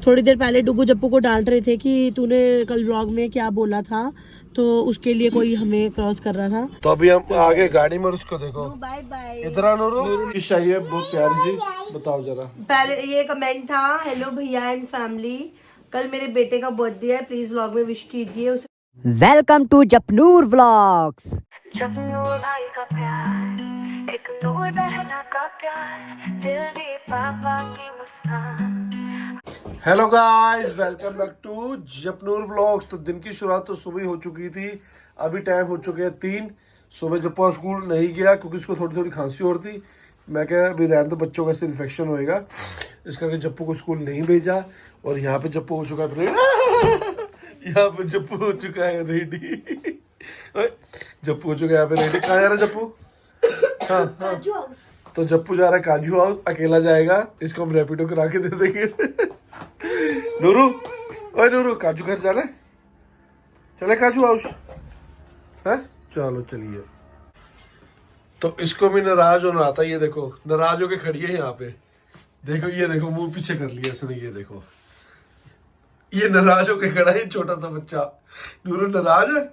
थोड़ी देर पहले डुगू जप्पू को डांट रहे थे कि तूने कल व्लॉग में क्या बोला था, तो उसके लिए कोई हमें क्रॉस कर रहा था। तो अभी हम आगे गाड़ी में, उसको देखो बाय बाय। इधर नूरू चाहिए, बहुत प्यारी सी, बताओ जरा। पहले ये कमेंट था, हेलो भैया एंड फैमिली, कल मेरे बेटे का बर्थडे है, प्लीज व्लॉग में विश कीजिए उसे। Welcome to Japnoor vlogs. Japnoor भाई का प्यार, एक नूर बहना का प्यार, दिल दी पापा की मुस्कान। Hello guys, welcome back to Japnoor vlogs. तो दिन की शुरुआत तो सुबह हो चुकी थी, अभी टाइम हो चुके हैं 3। सुबह जप्पा स्कूल नहीं गया क्योंकि उसको थोड़ी थोड़ी खांसी हो रही थी। मैं कह अभी रहने तो, बच्चों का इन्फेक्शन होएगा, इस करके जप्पू को स्कूल नहीं भेजा। और यहाँ पे जप्पू हो चुका है यहाँ पे जप्पू हो चुका है रेडी। जप्पू हो चुका है यहाँ पे रेडी। कहाँ जा रहा है जप्पू? हाँ, तो जप्पू जा रहा है काजू हाउस, अकेला जाएगा, इसको हम रैपिडो करा के दे देंगे। नूरू, ओए नूरू, काजू घर जाना है? चले काजू हाउस है? चलो चलिए। तो इसको भी नाराज होना आता है, ये देखो नाराज होके खड़ी है यहाँ पे, देखो ये देखो मुंह पीछे कर लिया इसने, ये देखो ये नाराज होके खड़ा है, छोटा सा बच्चा। नूरू नाराज है,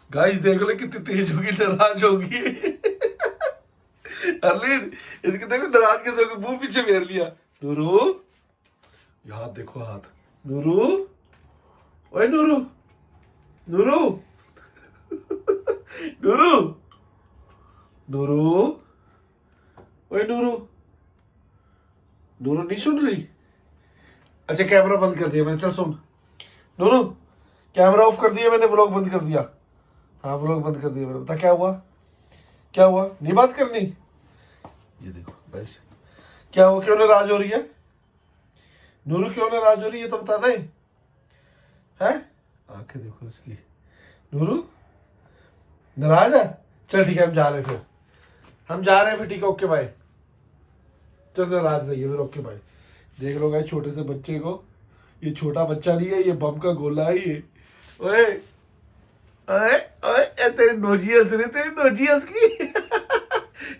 गाइस देख लो कितनी तेज होगी, नाराज होगी। अर्लीन इसके देखो नाराज कैसे होकर मुंह पीछे फेर लिया। नूरू, हाथ देखो हाथ। नूरू, ओए नूरू, नूरू, नूरू, नूरू, ओए नूरू, नूरू नहीं सुन रही? अच्छा कैमरा बंद कर दिया मैंने, चल सुन। नूरू कैमरा ऑफ कर दिया मैंने, व्लॉग बंद कर दिया। हाँ व्लॉग बंद कर दिया मैंने। बता क्या हुआ, क्या हुआ? नहीं बात करनी? ये देखो बस क्या हुआ, क्यों नाराज हो रही है? नूरू क्यों नाराज हो रही है तो बता दे। हैं आंखें देखो इसकी। नूरू नाराज है? चल ठीक है हम जा रहे हैं फिर, हम जा रहे हैं फिर, ठीक है ओके बाय। चल नाराज नहीं है फिर, ओके बाय। देख लो गाइस छोटे से बच्चे को, ये छोटा बच्चा नहीं है, ये बम का गोला है ये। ओए ओए ओए तेरी नोजी हंस रही, तेरी नोजी हंस की।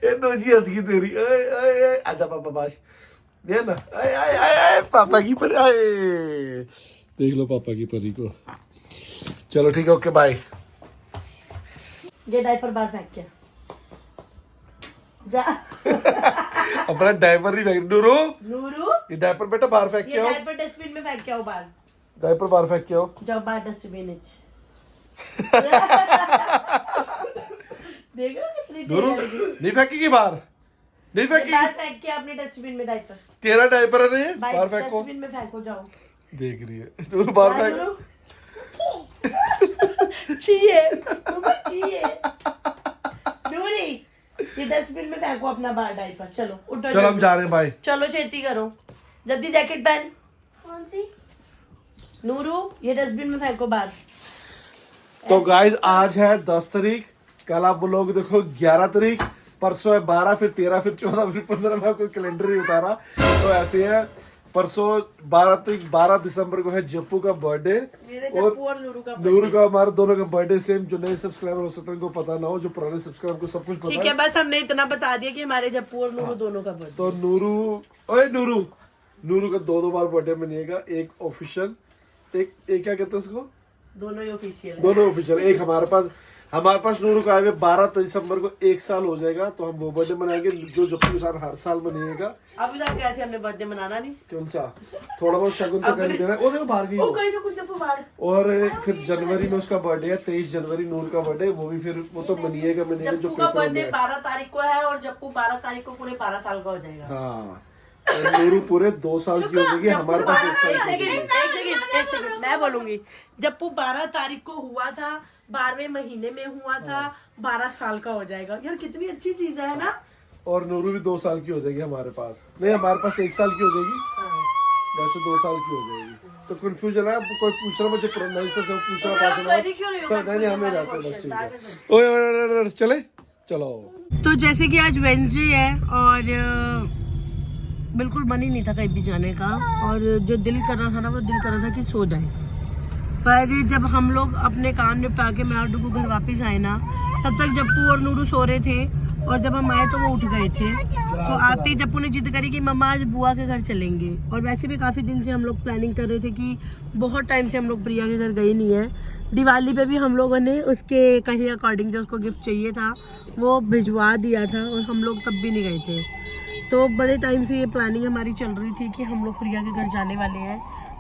ये नोजी हंस की तेरी। ओए ओए ओए आजा पापा बाश, ये ना आए आए आए आए पापा की परी आए। देख लो पापा की परी को। चलो ठीक है ओके बाय। ये डायपर बाहर फेंक के जा। अपना डायपर नहीं फेंक। नूरू, नूरू ये डायपर बेटा बाहर फेंक के ये आओ, डायपर डस्टबिन में फेंक के आओ बाहर। डायपर बाहर फेंक के आओ। जाओ बाहर डस्टबिन में। देखो कितनी नूरू तेज है। नहीं फेंकेगी बाहर, नहीं फेंकेगी। बाहर फेंक के अपने डस्टबिन में डायपर। तेरा डायपर है नहीं, बाहर फेंको। डस्टबिन में फेंको जाओ। देख रही है नूरू, बाहर फेंक। नूरू चाहिए चाहिए नूरी, ये डस्टबिन में फेंको अपना बाहर डायपर। चलो उठो, चलो हम जा रहे हैं बाय। चलो छेती करो, जल्दी जैकेट पहन। कौन सी? नूरू ये डस्टबिन में फेंको बाहर। तो गाइस आज है 10 तारीख, कल आप लोग देखो 11 तारीख, परसों है 12, फिर 13, फिर 14, फिर 15। मैं कोई कैलेंडर नहीं उतारा, तो ऐसे है। परसों 12 तारीख, 12 दिसंबर को है जप्पू का बर्थडे, और नूरू का, हमारे दोनों का बर्थडे सेम। जो नए सब्सक्राइबर हो सकते हैं उनको पता ना हो, जो पुराने सब्सक्राइबर को सब कुछ पता ठीक है, बस हमने इतना बता दिया कि हमारे जप्पू और नूरू दोनों का बर्थडे। तो नूरू, ओए नूरू, नूरू का 2 बार बर्थडे मनाएगा, एक ऑफिशियल, एक क्या कहते हैं उसको, दोनों ही ऑफिशियल है। दोनों ऑफिशियल। एक हमारे पास नूरू का आए हुए 12 दिसंबर को 1 साल हो जाएगा, तो हम वो बर्थडे मनाएंगे जो जप्पू के साथ हर साल मनाएगा। अभी तक क्या थे, हमने बर्थडे मनाना नहीं। कौन सा थोड़ा बहुत शगुन तो कर ही देना। वो देखो बाहर गई ओ वो। कहीं तो कुछ जप्पू बाहर। और फिर जनवरी में उसका बर्थडे है, 23 जनवरी नूर का बर्थडे, वो भी फिर वो तो मनाएगा जो जप्पू का पेपर बर्थडे में। 12 तारीख को है, और जप्पू 12 तारीख को पूरे 12 साल का हो जाएगा। हाँ और नूरू पूरे 2 साल की हो जाएगी, हमारे पास 1 साल की हो जाएगी। एक सेकंड मैं बोलूंगी। जप्पू 12 तारीख को हुआ था, 12वें महीने में हुआ था, 12 साल का हो जाएगा। यार कितनी अच्छी चीज है ना। और नूरू भी 2 साल की हो जाएगी हमारे पास, नहीं हमारे पास 1 साल की हो जाएगी, वैसे 2 साल की हो जाएगी। तो कंफ्यूजन है, कोई पूछ रहा मुझे नहीं से सब पूछ रहा नहीं हमें रहते बस। ठीक है ओए चले चलो। तो जैसे कि आज वेडनेसडे है और बिल्कुल मन ही नहीं था कहीं भी जाने का, और जो दिल कर रहा था ना, वो दिल कर रहा था कि सो जाए। पर जब हम लोग अपने काम निपटा के मैं और डुगू घर वापस आए ना, तब तक जप्पू और नूरू सो रहे थे, और जब हम आए तो वो उठ गए थे। तो आते ही जप्पू ने जिद करी कि मम्मा आज बुआ के घर चलेंगे। और वैसे भी काफ़ी दिन से हम लोग प्लानिंग कर रहे थे कि बहुत टाइम से हम लोग प्रिया के घर गए नहीं है। दिवाली पे भी हम लोगों ने उसके कहीं अकॉर्डिंग जो उसको गिफ्ट चाहिए था वो भिजवा दिया था और हम लोग तब भी नहीं गए थे। तो बड़े टाइम से ये प्लानिंग हमारी चल रही थी कि हम लोग प्रिया के घर जाने वाले हैं।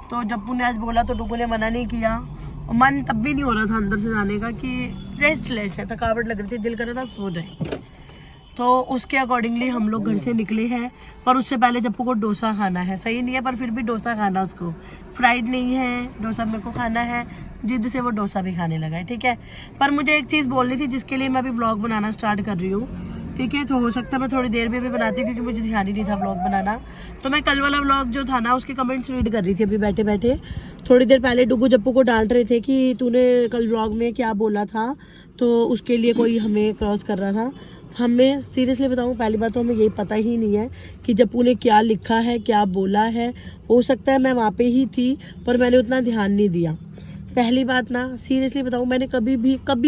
तो जप्पू ने आज बोला तो डुगू ने मना नहीं किया। और मन तब भी नहीं हो रहा था अंदर से जाने का कि रेस्टलेस है, थकावट लग रही थी, दिल कर रहा था सो जाए। तो उसके अकॉर्डिंगली हम लोग घर से निकले हैं। पर उससे पहले जप्पू को डोसा खाना है। सही नहीं है पर फिर भी डोसा खाना उसको, फ्राइड नहीं है डोसा, मेरे को खाना है। जिद से वो डोसा भी खाने लगा है, ठीक है। पर मुझे एक चीज़ बोलनी थी जिसके लिए मैं अभी व्लॉग बनाना स्टार्ट कर रही हूँ, ठीक है। तो हो सकता है मैं थोड़ी देर में भी बनाती हूँ क्योंकि मुझे ध्यान ही नहीं था व्लॉग बनाना। तो मैं कल वाला व्लॉग जो था ना उसके कमेंट्स रीड कर रही थी अभी बैठे बैठे। थोड़ी देर पहले डुगू जप्पू को डांट रहे थे कि तूने कल व्लॉग में क्या बोला था, तो उसके लिए कोई हमें क्रॉस कर रहा था। हमें सीरियसली बताऊँ, पहली बात तो हमें यही पता ही नहीं है कि जप्पू ने क्या लिखा है, क्या बोला है। हो सकता है मैं वहाँ पे ही थी पर मैंने उतना ध्यान नहीं दिया। पहली बात ना, सीरियसली बताऊँ, मैंने कभी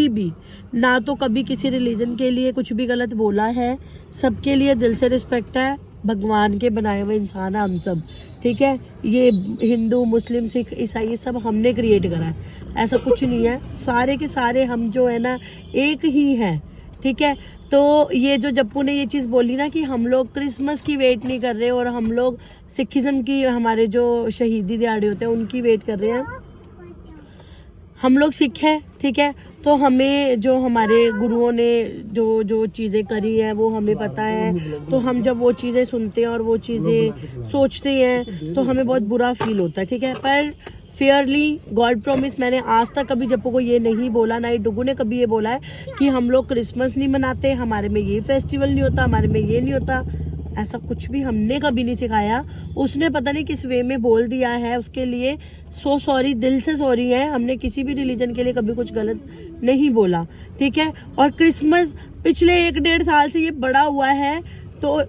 भी ना तो कभी किसी रिलीजन के लिए कुछ भी गलत बोला है। सबके लिए दिल से रिस्पेक्ट है, भगवान के बनाए हुए इंसान है हम सब, ठीक है। ये हिंदू, मुस्लिम, सिख, ईसाई सब हमने क्रिएट करा है, ऐसा कुछ नहीं है। सारे के सारे हम जो है ना एक ही हैं, ठीक है। तो ये जो जप्पू ने ये चीज़ बोली ना कि हम लोग क्रिसमस की वेट नहीं कर रहे और हम लोग सिखिज़म की, हमारे जो शहीदी दिहाड़े होते हैं उनकी वेट कर रहे हैं। हम लोग सिख हैं, ठीक है। तो हमें जो हमारे गुरुओं ने जो चीज़ें करी हैं वो हमें पता है। तो हम जब वो चीज़ें सुनते हैं और वो चीज़ें सोचते हैं तो हमें बहुत बुरा फील होता है, ठीक है। पर फेयरली गॉड प्रॉमिस, मैंने आज तक कभी जप्पू को ये नहीं बोला, ना ही डुगू ने कभी ये बोला है कि हम लोग क्रिसमस नहीं मनाते, हमारे में ये फेस्टिवल नहीं होता, हमारे में ये नहीं होता। ऐसा कुछ भी हमने कभी नहीं सिखाया। उसने पता नहीं किस वे में बोल दिया है, उसके लिए सो सॉरी, दिल से सॉरी है। हमने किसी भी रिलीजन के लिए कभी कुछ गलत नहीं बोला, ठीक है। और क्रिसमस पिछले 1-1.5 साल से ये बड़ा हुआ है तो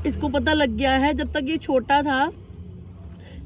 इसको पता लग गया है। जब तक ये छोटा था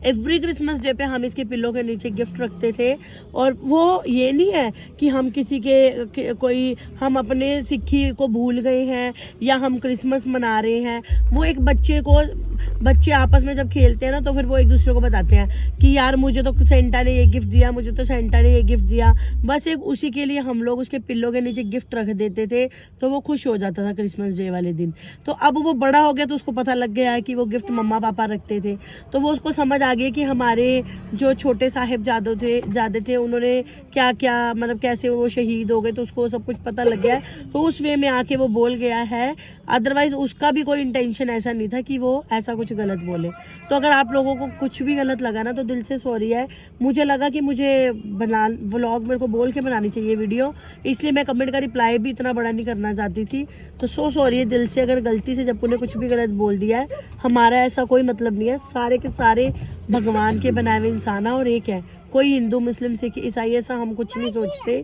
एवरी क्रिसमस डे पे हम इसके पिल्लों के नीचे गिफ्ट रखते थे। और वो ये नहीं है कि हम किसी के कोई हम अपने सिक्खी को भूल गए हैं या हम क्रिसमस मना रहे हैं। वो एक बच्चे आपस में जब खेलते हैं ना तो फिर वो एक दूसरे को बताते हैं कि यार मुझे तो सेंटा ने ये गिफ्ट दिया, मुझे तो सेंटा ने ये गिफ्ट दिया। बस एक उसी के लिए हम लोग उसके पिल्लों के नीचे गिफ्ट रख देते थे तो वो खुश हो जाता था क्रिसमस डे वाले दिन। तो अब वो बड़ा हो गया तो उसको पता लग गया है कि वो गिफ्ट मम्मा पापा रखते थे। तो वो उसको समझ आगे कि हमारे जो छोटे साहिब जादे थे उन्होंने क्या क्या, मतलब कैसे वो शहीद हो गए, तो उसको सब कुछ पता लग गया है। तो उस वे में आके वो बोल गया है। अदरवाइज उसका भी कोई इंटेंशन ऐसा नहीं था कि वो ऐसा कुछ गलत बोले। तो अगर आप लोगों को कुछ भी गलत लगा ना तो दिल से सॉरी है। मुझे लगा कि मुझे व्लॉग मेरे को बोल के बनानी चाहिए वीडियो, इसलिए मैं कमेंट का रिप्लाई भी इतना बड़ा नहीं करना चाहती थी। तो सो सॉरी है दिल से अगर गलती से जप्पू ने कुछ भी गलत बोल दिया है। हमारा ऐसा कोई मतलब नहीं है, सारे के सारे भगवान के बनाए हुए इंसान है और एक है, कोई हिंदू, मुस्लिम, सिख, ईसाई ऐसा हम कुछ नहीं सोचते,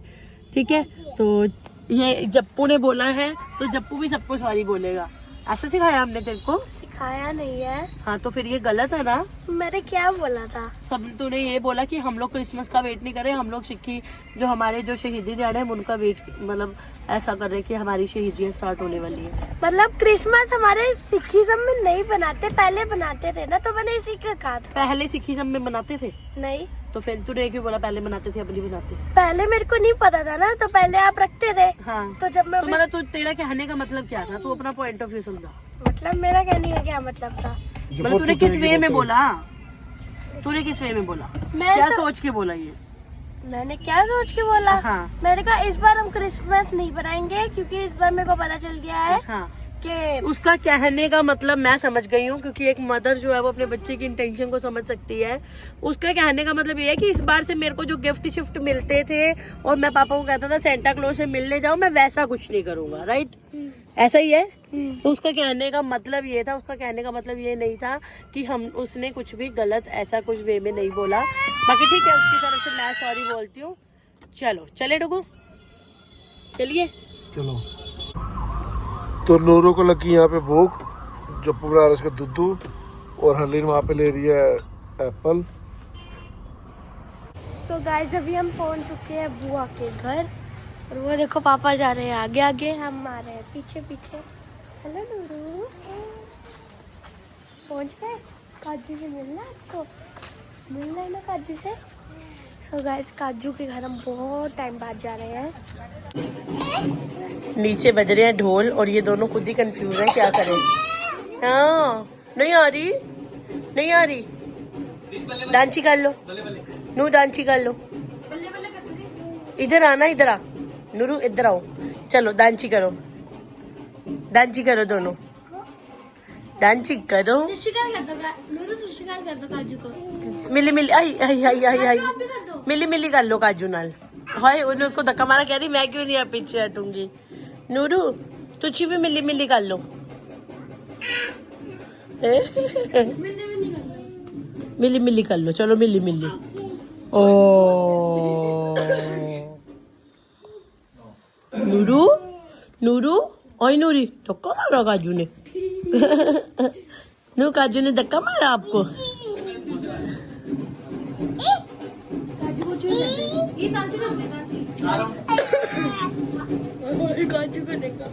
ठीक है। तो ये जप्पू ने बोला है तो जप्पू भी सबको सॉरी बोलेगा। ऐसा सिखाया हमने तेरे को? सिखाया नहीं है। हाँ तो फिर ये गलत है ना। मैंने क्या बोला था? सब तूने ये बोला कि हम लोग क्रिसमस का वेट नहीं करें, हम लोग सिक्की जो हमारे जो शहीदी दिहाड़े हैं उनका वेट, मतलब ऐसा कर रहे कि हमारी शहीदियाँ स्टार्ट होने वाली है। मतलब क्रिसमस हमारे सिखिज्म में नहीं बनाते, पहले बनाते थे ना, तो मैंने इसी का कहा था। पहले सिखिज्म में बनाते थे? नहीं। तो फिर तूने क्यों बोला पहले बनाते थे अब नहीं बनाते? पहले मेरे को नहीं पता था ना, तो पहले आप रखते थे। हाँ। तो जब मैं तो मतलब तू, तेरा कहने का मतलब क्या था? तू अपना पॉइंट ऑफ व्यू समझा। मतलब मेरा कहने का क्या मतलब था? मतलब तूने किस वे में बोला? तूने किस वे में बोला? मैं क्या तो- सोच के बोला ये? मैंने क्या सोच के बोला? हाँ। मैंने कहा इस बार हम क्रिसमस नहीं बनाएंगे क्योंकि इस बार मेरे को पता चल गया है हाँ। कि उसका कहने का मतलब मैं समझ गई हूँ, क्योंकि एक मदर जो है वो अपने बच्चे की इंटेंशन को समझ सकती है। उसका कहने का मतलब ये है कि इस बार से मेरे को जो गिफ्ट शिफ्ट मिलते थे और मैं पापा को कहता था सेंटा क्लॉज से मिलने जाओ, मैं वैसा कुछ नहीं करूंगा, राइट? ऐसा ही है। तो उसका कहने का मतलब ये था, उसका कहने का मतलब ये नहीं था कि हम उसने कुछ भी गलत ऐसा कुछ वे में नहीं बोला। बाकी ठीक है, उसकी तरफ से मैं सॉरी बोलती हूँ। चलो चले डुगू, चलिए चलो। तो नूरों को लगी यहाँ पे भूख, जप्पू बना रहा है इसका दूधू और हरलीन वहाँ पे ले रही है एप्पल। सो गाइस अभी हम पहुंच चुके हैं बुआ के घर और वो देखो पापा जा रहे हैं आगे आगे, हम आ रहे हैं पीछे पीछे। हेलो नूरू, पहुंच गए? काजू से मिलना है आपको, मिलना है ना काजू से। सो गाइस काजू के घर हम बहुत टाइम बाद जा रहे हैं। नीचे बज रहे हैं ढोल और ये दोनों खुद ही कंफ्यूज हैं क्या करें। हाँ नहीं आ रही, नहीं आ रही। डांची कर लो नू, डांची कर लो। इधर आना, इधर आ नूरू, इधर आओ। चलो डांची करो, डांची करो दोनों, डांची करो। शिकार कर दो नूरू, शिकार कर दो काजू को। मिली मिली आई आई आई आई आई, मिली मिली कर लो काजू नाल। हाय उन्हें उसको धक्का मारा, कह रही मैं क्यों नहीं आप पीछे हटूंगी। नूरू तुझी भी मिली मिली कर लो। मिली मिली कर लो, चलो मिली मिली। ओ नूरू, नूरू ओए नूरी, धक्का मारा काजू ने। नू काजू ने धक्का मारा आपको। काजू को देखा।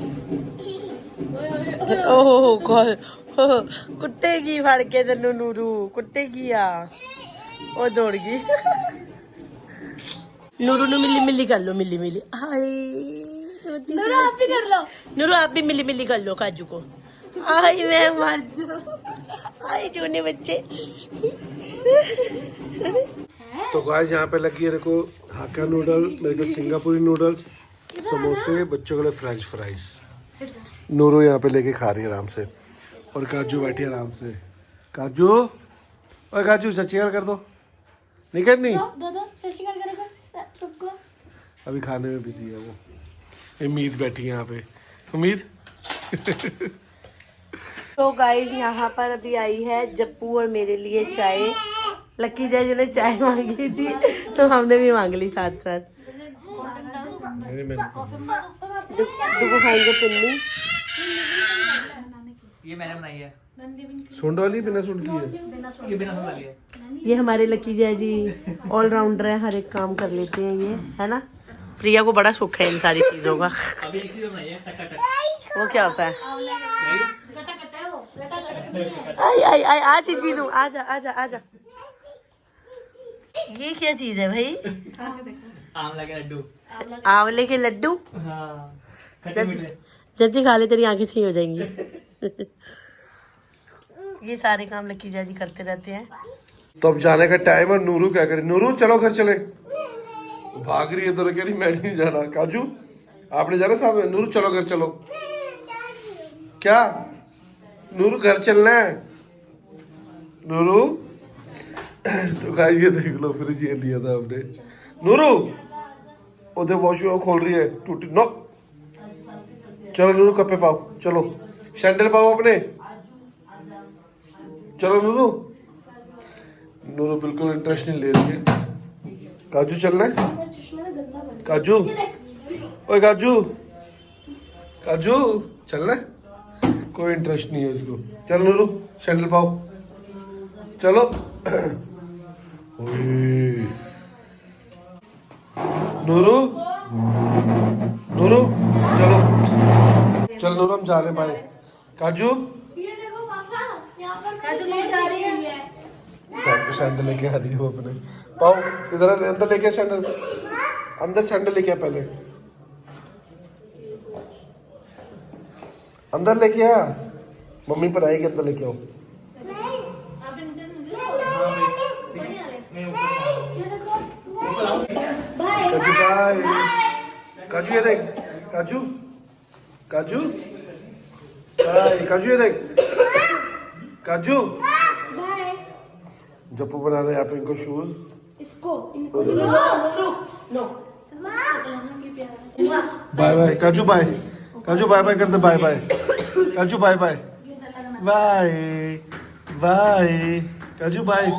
ओह कुत्ते की फड़ के तेनू नूरू, कुत्ते की आ ओ दौड़ गई। नूरू ने मिली मिली कर लो, मिली मिली। हाय नूरू आप भी कर लो, नूरू आप भी मिली मिली कर लो काजू को। आई मैं मर जाऊं, आई चूने बच्चे। तो गाइस यहाँ पे लगी है देखो हाक्का नूडल, मेरे को सिंगापुरी नूडल्स, समोसे, बच्चों के लिए फ्रेंच फ्राइज। नूरू यहाँ पे लेके खा रही है आराम से और काजू बैठी है आराम से। काजू, ओए काजू सच्ची कर दो, नहीं करनी? सबको अभी खाने में बिजी है वो। उम्मीद बैठी है यहाँ पे, उम्मीद। तो गाइस यहाँ पर अभी आई है जप्पू और मेरे लिए चाय। लकी जैज ने चाय मांगी थी तो हमने भी मांग ली साथ साथ। दुगो खाएंगे पिन्नी। ये मैंने बनाई है। सूंड वाली बिना सूंड की है? ये बिना सूंड वाली है। ये हमारे लकी जैज जी ऑलराउंडर है, हर एक काम कर लेते हैं ये, है ना। प्रिया को बड़ा सुख है इन सारी चीजों का। अभी एक चीज बनाई है, टक टक टक। वो क्या होता है? आई आई आई आ चीजी तू, आजा आजा आजा। ये क्या चीज है भाई? आंवला के लड्डू। आंवले के लड्डू। हाँ, खट्टे मीठे। जब जी खा ले तेरी आंखें सही हो जाएंगी। ये सारे काम लकी जाजी करते रहते हैं। तो अब जाने का टाइम है। नूरू क्या करे? नूरू चलो घर चले। भाग रही है तो कह रही मैं नहीं जाना। काजू आपने जाना साथ में? नूरू चलो घर चलो। क्या नूरू घर चलना है? नूरू तो गाइस ये देख लो फ्रिज ये दिया था हमने। नूरू उधर वॉशरूम खोल रही है, टूटी नो। चलो नूरू कपड़े पाओ, चलो सैंडल पाओ अपने। चलो नूरू। नूरू बिल्कुल इंटरेस्ट नहीं ले रही है। काजू चलना है? काजू ओए काजू, काजू चलना है? कोई इंटरेस्ट नहीं है इसको। चलो नूरू सैंडल पाओ, चलो। ओए नूरू, नूरू चलो, चल नूरू हम जा रहे हैं। बाय काजू। ये देखो पापा, यहाँ पर काजू लेट जा रही है। सैंडल लेके आ रही है वो अपने। पाओ इधर अंदर लेके सैंडल, अंदर सैंडल लेके आ, पहले अंदर लेके आ। मम्मी पर आएगी, अंदर लेके आओ। काजू बाय। काजू ये देख, काजू काजू बाय। काजू ये देख, काजू। जप्पू बना रहे हैं यहाँ पे इनको शूज। इसको bye bye Kaju, bye Kaju, bye bye कर दे। Bye bye Kaju, bye bye bye bye Kaju, bye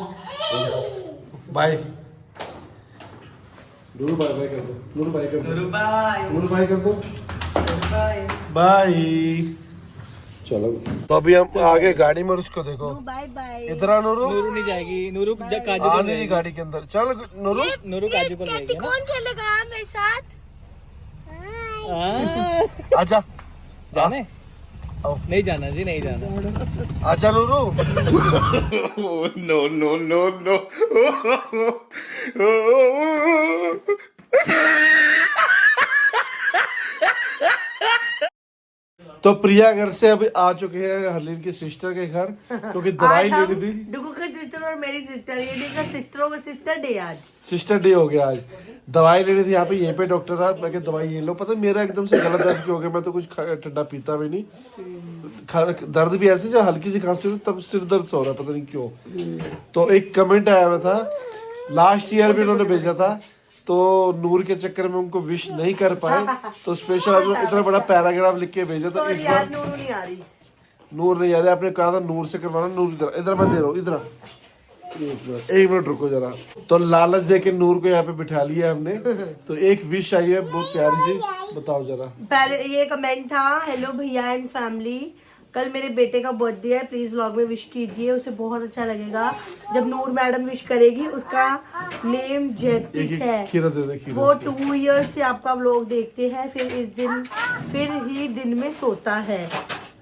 bye. Nooru bye bye कर दो, नूरू बाय कर दो, नूरू बाय कर दो, बाय। चलो तो अभी हम आगे गाड़ी में, उसको देखो। Bye bye. इधर आ नूरू। नूरू नहीं जाएगी, नूरू काजू आ नहीं गाड़ी के अंदर। चल नूरू। नूरू काजू को लेगी ना। कौन खेलेगा मेरे साथ? आजा जाने आओ। नहीं जाना जी, नहीं जाना। आजा Nooru. No no no no. तो प्रिया घर से अभी आ चुके हैं हरलीन की सिस्टर के घर, क्योंकि दवाई आज हम लेनी थी। डुगू की सिस्टर और मेरी सिस्टर, ये देखा सिस्टरों का सिस्टर डे आज। सिस्टर डे हो गया आज। दवाई लेनी थी यहाँ पे, यहीं पे डॉक्टर था। मैं दवाई ये लो। पता है मेरा एकदम से गला दर्द क्यों हो गया, मैं तो कुछ ठंडा पीता भी नहीं। दर्द भी ऐसे जो हल्की सी खांसी हो तब सिर दर्द हो रहा है, पता नहीं क्यों। तो एक कमेंट आया हुआ था, लास्ट ईयर भी उन्होंने भेजा था, तो नूर के चक्कर में उनको विश नहीं कर पाए, तो स्पेशल आज इतना बड़ा पैराग्राफ लिख के भेजा। तो इस बार नूरू नहीं आ रही, नूर नहीं आ रही। आपने कहा था नूर से करवाना। नूर इधर इधर मैं दे रहा हूँ, इधर एक मिनट रुको जरा। तो लालच दे के नूर को यहाँ पे बिठा लिया हमने। तो एक विश आई है बहुत प्यारी सी, बताओ जरा। पहले ये कमेंट था, हेलो भैया एंड फैमिली, कल मेरे बेटे का बर्थडे है, प्लीज व्लॉग में विश कीजिए, उसे बहुत अच्छा लगेगा जब नूर मैडम विश करेगी। उसका नेम जैतिक है, खीरा दे दे, खीरा। वो 2 इयर्स से आपका व्लॉग देखते हैं, फिर ही दिन में सोता है,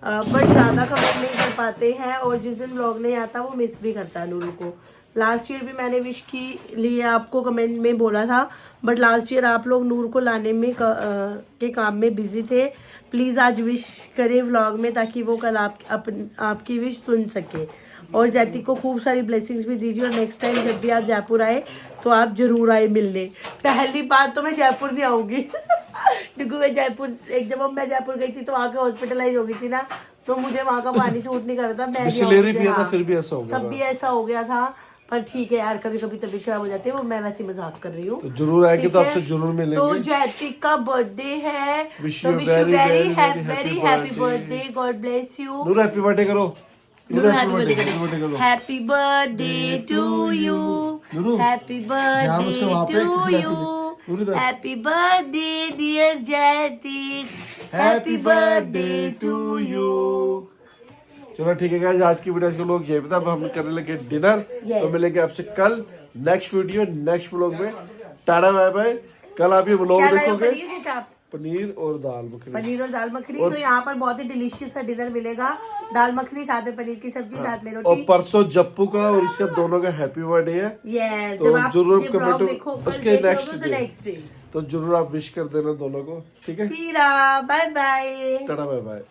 बट ज्यादा कमेंट नहीं कर पाते हैं, और जिस दिन व्लॉग नहीं आता वो मिस भी करता है नूरू को। लास्ट ईयर भी मैंने विश की लिए आपको कमेंट में बोला था, बट लास्ट ईयर आप लोग नूर को लाने में के काम में बिजी थे। प्लीज़ आज विश करें व्लॉग में, ताकि वो कल आपकी विश सुन सके। और जैती को खूब सारी ब्लेसिंग्स भी दीजिए, और नेक्स्ट टाइम जब भी आप जयपुर आए तो आप जरूर आए मिलने। पहली बात तो मैं जयपुर नहीं आऊँगी क्योंकि मैं जयपुर, एक जब मैं जयपुर गई थी तो वहाँ के हॉस्पिटलाइज हो गई थी ना, तो मुझे वहाँ का पानी सूट नहीं कर रहा था। मैं बिस्लेरी पिया था, फिर भी ऐसा हो गया तब भी ऐसा हो गया था। पर ठीक है यार, कभी कभी तबीयत खराब हो जाती है, वो मैं वैसे मजाक कर रही हूँ। तो जरूर आएंगे, तो आपसे जरूर मिलेंगे। तो जैतिक का बर्थडे है, Wish तो you wish you very, very very, very very happy happy birthday. Birthday, God bless you. Noor happy birthday करो। नूरू हैप्पी बर्थडे करो। Happy birthday to you, Nooru, happy ध्यान उसका वहाँ बर्थडे पे टू खिलाते यू, थे। नूरू इधर। Happy birthday dear Jaitik, happy birthday to you. चलो ठीक है गाइस, आज की वीडियो के लोग ये बता, अब हम करने लगे डिनर। तो मिलेंगे आपसे कल नेक्स्ट वीडियो नेक्स्ट व्लॉग में। Tata bye bye. कल आप ये व्लॉग देखोगे, पनीर और दाल मखनी। पनीर और दाल मखनी। तो यहाँ पर बहुत ही डिलीशियस सा डिनर मिलेगा, दाल मखनी साथ में पनीर की सब्जी, साथ में और रोटी। परसों जप्पू का और इसका दोनों का हैप्पी बर्थडे है। यस, तो जब आप जरूर ये vlog कमेंट देखो, कल उसके देख नेक्स्ट लोगे तो नेक्स्ट डे। तो जरूर आप विश कर देना दोनों को, ठीक है। Bye bye. Tata bye bye.